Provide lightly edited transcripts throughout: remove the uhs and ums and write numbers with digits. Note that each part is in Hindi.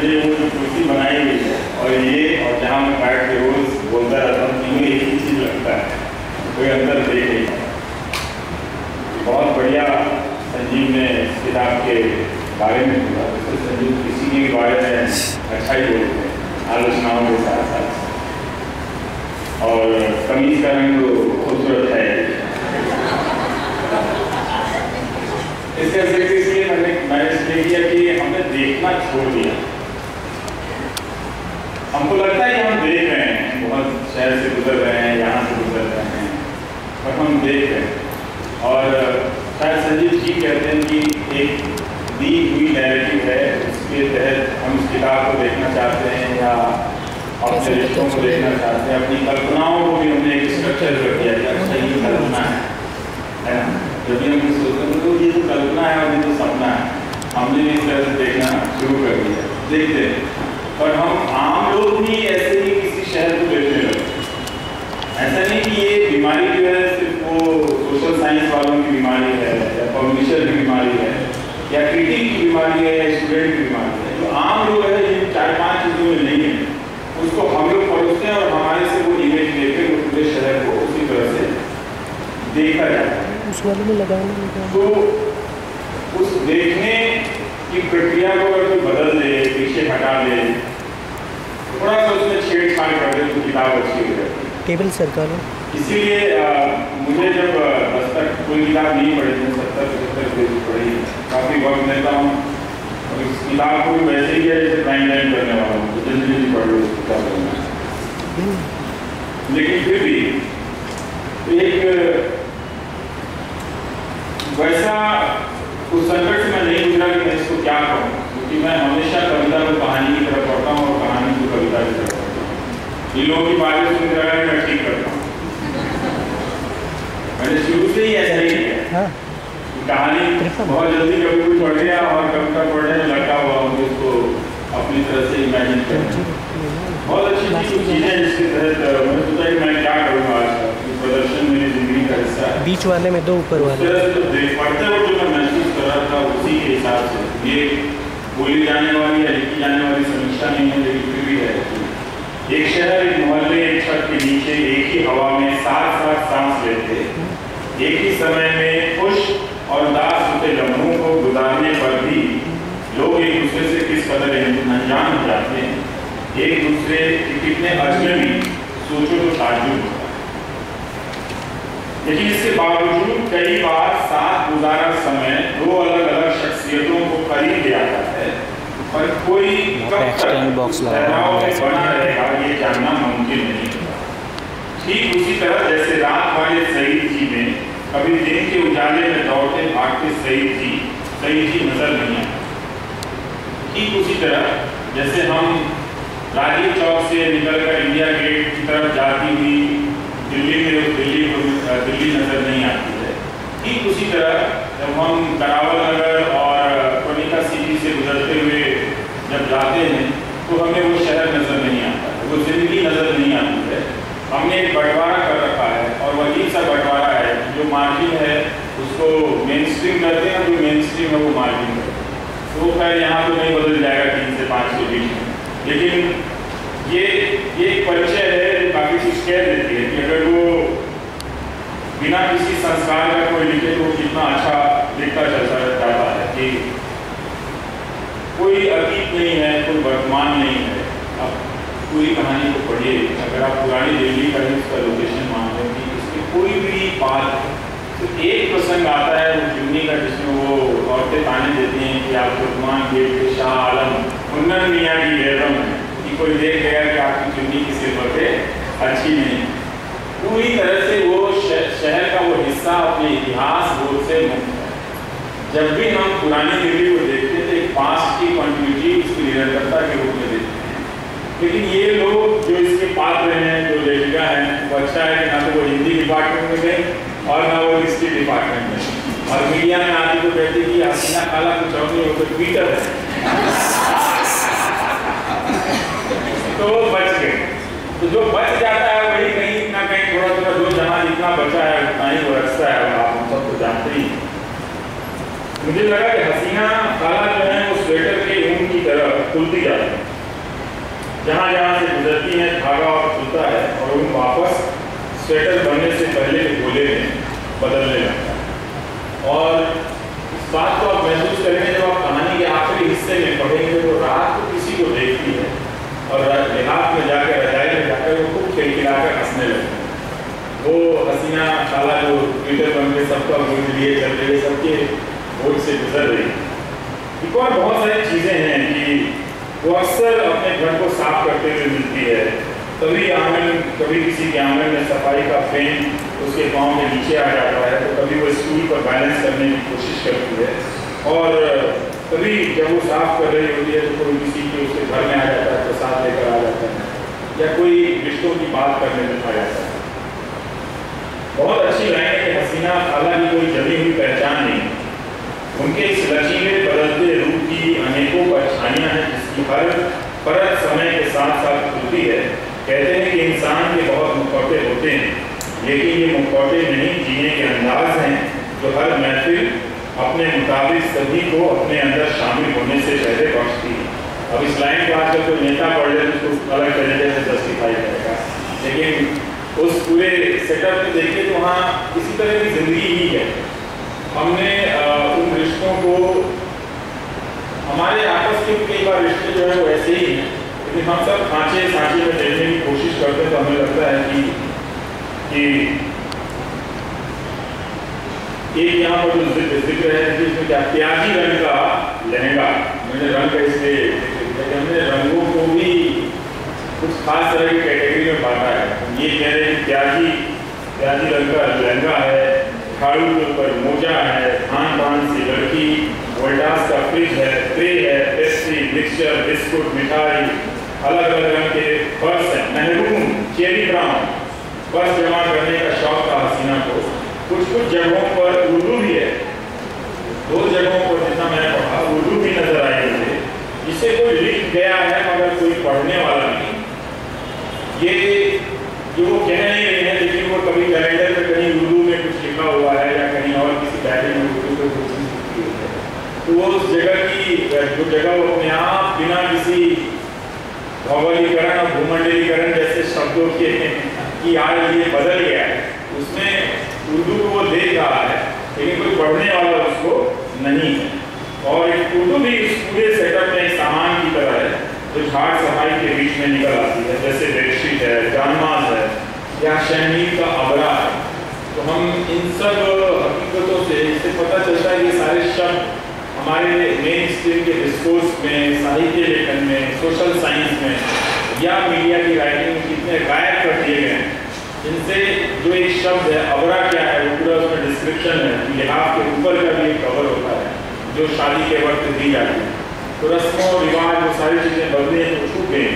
मुझे वो जो कुर्सी बनाई हुई है और ये और जहाँ मैं बैठ के रोज बोलता रहता हूँ, तीनों एक ही चीज़ लगता है, कोई अंदर देख नहीं पाता। बहुत बढ़िया संजीव ने इस किताब के बारे में बोला। तो संजीव किसी के बारे में अच्छा ही बोलते हैं, आलोचनाओं के साथ साथ, और कमीज का रंग तो खूबसूरत है। इसका जिक्र इसलिए मैंने इसलिए किया कि हमने देखना छोड़ दिया। हमको लगता है कि हम देख रहे हैं, बहुत शहर से गुजर रहे हैं, यहाँ से गुजर रहे हैं, पर हम देख रहे हैं। और शायद संजीव जी कहते हैं कि एक दी हुई नैरेटिव है, उसके तहत हम इस किताब को देखना चाहते हैं या अपने रिश्तों को देखना चाहते हैं, अपनी कल्पनाओं को भी हमने एक स्ट्रक्चर कर दिया कि अच्छा ये कल्पना है ना। जब भी हम कुछ सोचते हैं तो ये तो कल्पना है और ये तो सपना है, हमने इस तरह से देखना शुरू कर दिया, देखते हैं। पर हम आम लोग भी ऐसे ही किसी शहर को देखने लगे। ऐसा नहीं कि ये बीमारी जो है सिर्फ वो सोशल साइंस वालों की बीमारी है या पब्लिशर की बीमारी है या क्रिटिक की बीमारी है या स्टूडेंट की बीमारी है। जो आम लोग है जिन 4-5 चीज़ों में नहीं है, उसको हम लोग परोसते हैं और हमारे से वो इमेज लेकर वो पूरे शहर को उसी तरह से देखा जाता है। उस वाले में लगाना तो उस देखने की प्रक्रिया को अगर कोई बदल दे, पीछे हटा दे, थोड़ा सा उसमें छेड़छाड़ कर दे तो किताब अच्छी हो जाती है। केवल सरकार है। इसीलिए मुझे जब बस तक कोई किताब नहीं पढ़ी, 70-75 पेज पढ़ी, काफ़ी वक्त लेता हूँ और इस किताब को भी वैसे ही है जैसे टाइम लाइन करने वाला हूँ, तो जल्दी पढ़ लो इस किताब को। लेकिन फिर भी एक वैसा उस संकट से मैं नहीं गुजरा कि मैं इसको क्या कहूँ, क्योंकि मैं हमेशा कविता को कहानी की तरफ पढ़ता हूँ और कहानी को कविता की तरफ पढ़ता हूँ। इन लोगों की बातें सुन कर मैं ठीक करता हूँ। मैंने शुरू से ही ऐसा ही किया। कहानी बहुत जल्दी कभी कोई पढ़ गया और कविता पढ़ने में लगा हुआ मुझे उसको अपनी तरह से इमेजिन करना। बहुत अच्छी चीज़ें जिसके तहत मैंने सोचा कि मैं क्या करूँगा आज का, प्रदर्शन मेरी जिंदगी का हिस्सा है। बीच वाले में 2 ऊपर वाले तो पढ़ते वक्त जो मैं महसूस कर रहा था उसी के हिसाब से, ये बोली जाने वाली या लिखी जाने वाली समीक्षा नहीं है, लेकिन फिर भी है। एक शहर, एक मोहल्ले, एक छत के नीचे एक ही हवा में साथ साथ सांस लेते, एक ही समय में खुश और उदास होते लम्हों को गुजारने पर भी लोग एक दूसरे से किस कदर अनजान हो जाते हैं, एक दूसरे के कितने अजनबी, सोचो तो ताज्जुब होता है। लेकिन इसके बावजूद कई बार साथ गुजारा समय 2 अलग-अलग शख्सियतों को करीब ले आता है, पर कोई कब तक बॉक्स बना रहेगा ये जानना मुमकिन नहीं। ठीक उसी तरह जैसे रात वाले सईद जी में कभी दिन के उजाले में दौड़ते भागते सईद जी नजर नहीं आते। ठीक उसी तरह जैसे हम राजीव चौक से निकलकर इंडिया गेट की तरफ जाती हुई दिल्ली नजर नहीं आती है, ठीक उसी तरह जब हम करावल नगर और कोनिका सिटी से गुजरते हुए जब जाते हैं तो हमें वो शहर नजर नहीं आता, वो जिंदगी नजर नहीं आती है। हमने एक बंटवारा कर रखा है और वो अजीब सा बंटवारा है, जो मार्जिन है उसको मेन स्ट्रीम करते हैं, जो मेन स्ट्रीम है वो मार्जिन करते हैं। तो खैर यहाँ तो नहीं बदल जाएगा 3 से 5 के बीच में, लेकिन ये एक परिचय है जो काफ़ी चीज़ कह देती है कि अगर वो बिना किसी संस्कार का कोई लिखे तो कितना अच्छा लिखता चलता जाता है कि कोई अतीत नहीं है, कोई वर्तमान नहीं है। अब पूरी कहानी को पढ़िए, अगर आप पुरानी दिल्ली का इसका लोकेशन मान लें कि इसमें कोई भी बात, तो एक प्रसंग आता है वो चुन्नी का, जिसमें वो औरतें ताने देती हैं कि आप तुर्कमान गेट के शाह आलम मुन्नन मियाँ की बेगम है कि कोई देख गया कि आपकी चुन्नी की सिलवटें अच्छी नहीं। पूरी तरह से वो शहर का वो हिस्सा अपने इतिहास बोध से मुक्त है। जब भी हम पुरानी दिल्ली को देखते थे एक पास्ट की कंटिन्यूटी, उसकी निरंतरता के रूप में देखते हैं, लेकिन ये लोग जो इसके पात्र हैं, जो लेखिका हैं, वो अच्छा है कि ना तो वो हिंदी डिपार्टमेंट में गए और ना वो हिस्ट्री डिपार्टमेंट में, और मीडिया में आती तो कहती कि हसीना खाला कुछ और नहीं, वो तो ट्विटर है। तो बच गए। तो जो बच जाता है वही कहीं ना कहीं थोड़ा थोड़ा जो जहाँ जितना बचा है उतना ही वो रखता है, और आप हम सब तो जानते ही। मुझे लगा कि हसीना खाला जो है वो स्वेटर के ऊन की तरह खुलती जाती है। जहाँ जहाँ से गुजरती हैं धागा और खुलता है और उन वापस स्वेटर बनने से पहले के गोले में बदलने लगता है। और इस बात को आप महसूस करेंगे जब आप कहानी के आखिरी हिस्से में पढ़ेंगे तो रात को किसी को देखती है और लिहाज में जाकर रजाई में जाकर वो खूब खिलखिलाकर हंसने लगते हैं। वो हसीना खाला जो ट्विटर बन के सबका वोट लिए चल रही है, सबके वोट से गुजर रही है। एक और बहुत सारी चीज़ें हैं कि वो अक्सर अपने घर को साफ करते हुए मिलती है। कभी किसी के आंगन में सफाई का फ्रेम उसके पाँव के नीचे आ जाता है तो कभी वो स्टूल पर बैलेंस करने की कोशिश करती है। और कभी जब वो साफ कर रही होती है तो कोई किसी के उसके घर में आ जाता है, प्रसाद लेकर आ जाता है या कोई रिश्तों की बात करने में आ जाता है। बहुत अच्छी लाइन है कि हसीना खाला की कोई जमी हुई पहचान नहीं। उनके इस लचीले बदलते रूप की अनेकों परेशानियां हैं जिसकी हर परत समय के साथ साथ खुलती है। कहते हैं कि इंसान के बहुत मुखौटे होते हैं, लेकिन ये मुखौटे नहीं जीने के अंदाज हैं जो हर महफिल अपने मुताबिक सभी को अपने अंदर शामिल होने से पहले बख्शती है। अब इस लाइन को आजकल कोई नेता पढ़ ले तो उसको अलग तरीके से जस्टिफाई करेगा, लेकिन उस पूरे सेटअप को देखिए तो वहाँ किसी तरह की जिंदगी ही है। हमने उन रिश्तों को, हमारे आपस के कई बार रिश्ते जो है वो ऐसे ही हैं, लेकिन हम सब खांचे सांचे में देखने की कोशिश करते हैं तो हमें लगता है कि एक यहाँ पर जो जिक्र है कि इसमें क्या प्याजी रंग का लहंगा, मैंने रंग का इसलिए हमने रंगों को भी कुछ खास तरह की कैटेगरी में बांटा है। ये कह रहे हैं प्याजी रंग का लहंगा है, झाड़ू के ऊपर मोजा है, खान पान से लड़की, वोल्टास का फ्रिज है, ट्रे है, पेस्ट्री, मिक्सचर, बिस्कुट, मिठाई, अलग अलग रंग के पर्स है, महरून चेरी ब्राउन पर्स जमा करने का शौक था हसीना को। कुछ जगहों पर उर्दू भी है, 2 जगहों पर जितना मैंने पढ़ा उर्दू भी नजर आई मुझे, जिसे कोई लिख गया है मगर कोई पढ़ने वाला नहीं। ये जो वो कह नहीं रही है, लेकिन वो कभी कैलेंडर में कहीं उर्दू में कुछ लिखा हुआ है या कहीं और किसी डायरी में उर्दू में कुछ चीज़ लिखी हुई है, तो वो उस जगह की जो जगह वो अपने आप बिना किसी भौगोलिकरण और भूमंडलीकरण जैसे शब्दों के की आड़ लिए बदल गया है, उसमें उर्दू को वो देख रहा है लेकिन कोई पढ़ने वाला उसको नहीं है। और उर्दू भी इस पूरे सेटअप में एक सामान की तरह है जो झाड़ सफाई के बीच में निकल आती है, जैसे बेडशीट है, जानमाज है या शहनीर का अबरा है। तो हम इन सब हकीकतों से इससे पता चलता है कि सारे शब्द हमारे मेन स्ट्रीम के डिस्कोर्स में, साहित्य लेखन में, सोशल साइंस में या मीडिया की राइटिंग में कितने गायब कर दिए गए हैं। इनसे जो एक शब्द है अबरा क्या है वो पूरा उसमें डिस्क्रिप्शन है, लिहाज के ऊपर का भी एक कवर होता है जो शादी के वक्त दी जाती है। तो रस्मों रिवाज वो सारी चीज़ें बदले तो छूट गई।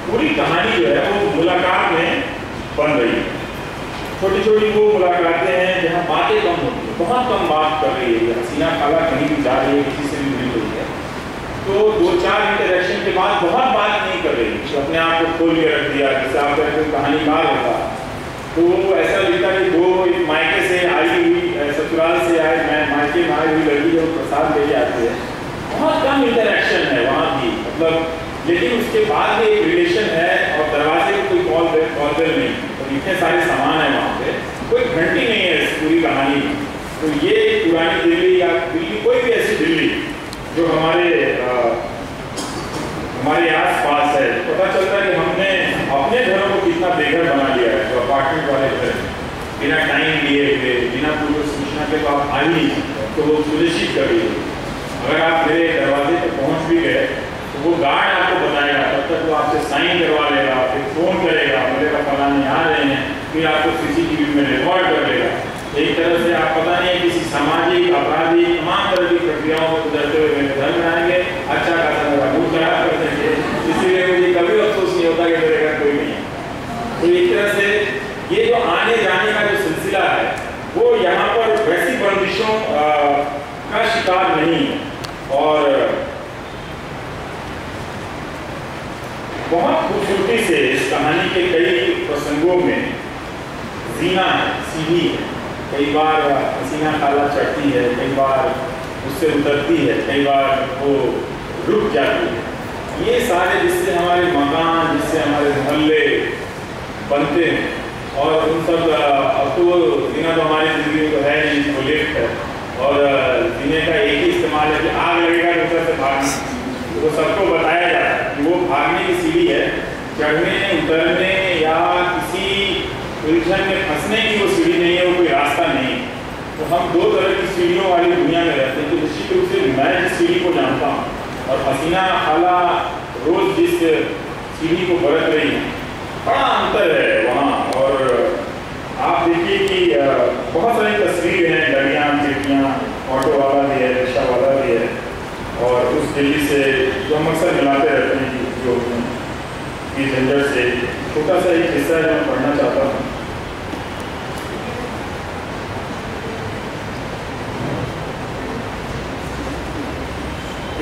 पूरी कहानी जो है वो मुलाकात में बन रही है। छोटी छोटी वो मुलाकातें हैं जहाँ बातें कम होती है, बहुत कम बात कर रही है। हसीना खाला कहीं भी जा रही है, किसी से भी मिल रही है तो 2-4 इंटरेक्शन के बाद बहुत बात नहीं कर रही, तो अपने आप को खोल के रख दिया। जैसे आप कोई कहानीकार होता तो ऐसा लिखता कि वो एक मायके से आई हुई, ससुराल से आए, मायके में आई हुई लड़की जो प्रसाद लेके आती है, बहुत कम इंटरेक्शन है वहाँ की, मतलब लेकिन उसके बाद भी एक रिलेशन है और दरवाजे को कोई कॉल बेल नहीं, तो इतने सारे सामान है वहाँ पे, कोई घंटी नहीं है इस पूरी कहानी में। तो ये पुरानी दिल्ली या दिल्ली, कोई भी ऐसी दिल्ली जो हमारे आस पास है, पता चलता है कि हमने अपने घरों को कितना बेघर बना लिया है। जो अपार्टमेंट वाले घर बिना टाइम लिए हुए, बिना पूर्व सूचना के तो आप आ ही नहीं सकते, तो वो सुनिश्चित कर रही है। अगर आप मेरे दरवाजे पर पहुंच भी गए तो वो गार्ड आपको बताएगा, तब तक वो आपसे साइन करवा लेगा, फिर फ़ोन करेगा, बोलेगा फलाने आ रहे हैं, फिर आपको CCTV में रिकॉर्ड कर लेगा। एक तरह से आप पता नहीं किसी सामाजिक आपराधिक तमाम तरह की प्रक्रियाओं को गुजरते हुए मेरे घर में आएंगे, अच्छा खासा मेरा मूड खराब कर देंगे, इसीलिए मुझे कभी अफसोस नहीं होता कि मेरे घर कोई नहीं है। तो एक तरह से ये जो आने जाने का जो सिलसिला है वो यहाँ पर वैसी बंदिशों का शिकार नहीं है। और बहुत खूबसूरती से इस कहानी के कई प्रसंगों में जीना है, सीढ़ी है। कई बार हसीना खाला चढ़ती है, कई बार उससे उतरती है, कई बार वो रुक जाती है। ये सारे जिससे हमारे मकान, जिससे हमारे मोहल्ले बनते हैं, और उन सब अब तो जीना तो हमारी ज़िंदगी में तो है नहीं, वो लिफ्ट है और जीने का एक ही इस्तेमाल है कि आग लगेगा ऊपर से भागना। तो सबको बताया जाता है कि वो भागने की सीढ़ी है, चढ़ने उतरने या किसी उलझन में फंसने की वो सीढ़ी नहीं है, वो कोई रास्ता नहीं। तो हम दो तरह की सीढ़ियों वाली दुनिया में रहते हैं। तो निश्चित रूप से मैं जिस सीढ़ी को जानता हूँ और हसीना खाला रोज जिस सीढ़ी को बरत रही है, बड़ा अंतर है वहाँ। और आप देखिए कि बहुत सारी तस्वीरें हैं, गाड़ियाँ, खिड़कियाँ, ऑटो वाला भी है, रिक्शा वाला भी है, और उस दिल्ली से जो हम अक्सर मिलाते रहते हैं कि जो इस झंझट से छोटा सा एक हिस्सा है जो मैं पढ़ना चाहता हूँ।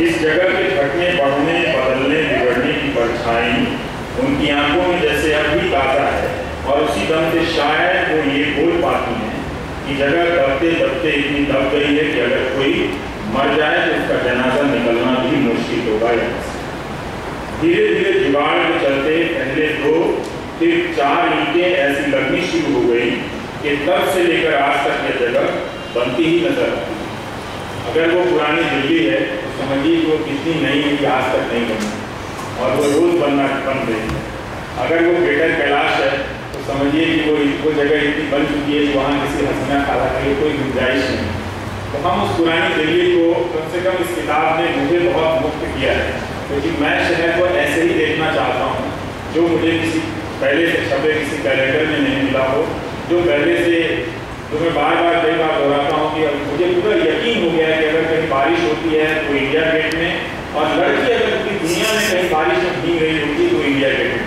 इस जगह के घटने, बढ़ने, बदलने, बिगड़ने की परछाई उनकी आंखों में जैसे अब भी ताज़ा है, और उसी दम से शायद वो ये बोल पाती हैं कि जगह दबते दबते इतनी दब गई है कि अगर कोई मर जाए तो उसका जनाजा निकलना भी मुश्किल होगा। धीरे धीरे जुगाड़ के चलते पहले 2 फिर 4 ईंटें ऐसी लगनी शुरू हो गई कि तब से लेकर आज तक यह जगह बनती ही नजर आती है। अगर वो पुरानी दिल्ली है तो समझिए कि वो कितनी नई है कि आज तक नहीं बनी, और वो रोज बन रही है। अगर वो ग्रेटर कैलाश है तो समझिए कि वो जगह इतनी बन चुकी है कि वहाँ किसी हसीना खाला के लिए कोई गुंजाइश नहीं। तो हम उस पुरानी दिल्ली को कम से कम इस किताब ने मुझे बहुत मुक्त किया है, क्योंकि मैं शहर को ऐसे ही देखना चाहता हूँ जो मुझे किसी पहले से छपे किसी कैलेंडर में नहीं मिला हो, जो पहले से, तो मैं बार बार कई बार दोहराता हूँ कि अब मुझे पूरा यकीन हो गया है कि अगर कहीं बारिश होती है तो इंडिया गेट में, और लड़की अगर पूरी दुनिया में कहीं बारिश में भीग रही होती तो इंडिया गेट में।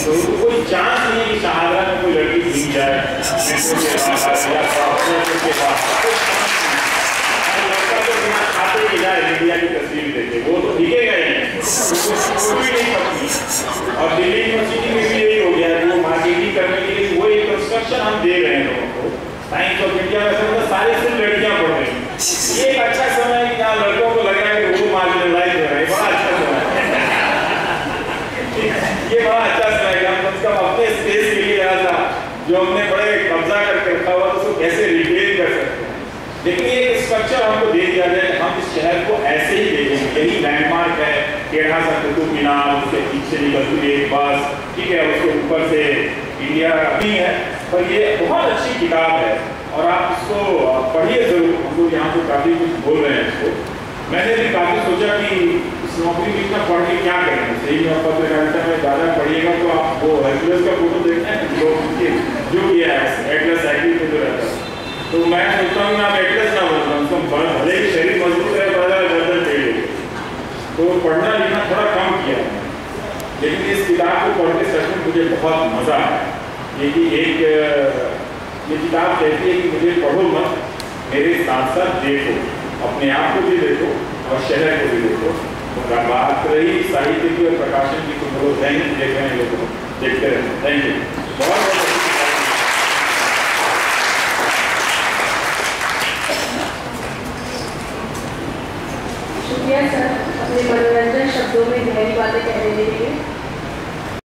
तो कोई चांस नहीं है कि शाहजहां में कोई लड़की भीग जाए खाते ही जाए इंडिया की तस्वीर देखे, वो तो भीगेगा ही नहीं। और दिल्ली यूनिवर्सिटी में भी यही हो गया कि वो मार्केटिंग करने के लिए वो एक कंस्ट्रक्शन हम दे रहे हैं लोगों को। साइंस ऑफ इंडिया में सारे सिर्फ लड़कियां पढ़ रही हैं। ये एक अच्छा समय है कि जहाँ लड़कों को लग रहा है कि वो मार्जिनलाइज हो रहा है, बड़ा अच्छा समय है। ये बड़ा अच्छा समय है, हम कम से कम अपने स्पेस के लिए ऐसा जो हमने बड़े कब्जा करके रखा हुआ उसको कैसे रिटेन कर सकते हैं। लेकिन ये स्ट्रक्चर हमको दे दिया जाए, हम इस शहर को ऐसे ही देखेंगे। यही लैंडमार्क है, टेढ़ा सा कुतुब मीनार, उसके पीछे निकलती एक बस, ठीक है, उसके ऊपर से इंडिया नहीं है। पर ये बहुत अच्छी किताब है और आप इसको पढ़िए जरूर। हम लोग यहाँ पे काफ़ी कुछ बोल रहे हैं इसको। मैंने भी काफ़ी सोचा कि इस नौकरी में इतना पढ़ के क्या करेंगे। सही में पत्रकारिता में ज़्यादा पढ़िएगा तो आप वो हेल्पलेस का फोटो देखते हैं जो किया है एटलस एक्टिव में जो रहता है, तो मैं सोचता हूँ आप एटलस ना बोलता हूँ, उसको भले ही शरीर मजबूत है, बड़ा गर्दन टेढ़ी है, तो पढ़ना लिखना थोड़ा कम किया। लेकिन इस किताब को पढ़ के सच में मुझे बहुत मज़ा आया। ये किताब कहती है कि मुझे पढ़ो मत, मेरे साथ साथ देखो, अपने आप को भी देखो और शहर को भी देखो। तो बात रही साहित्य की और प्रकाशन की, तो लोग दैनिक देख रहे हैं, लोग देखते रहते हैं। Thank you.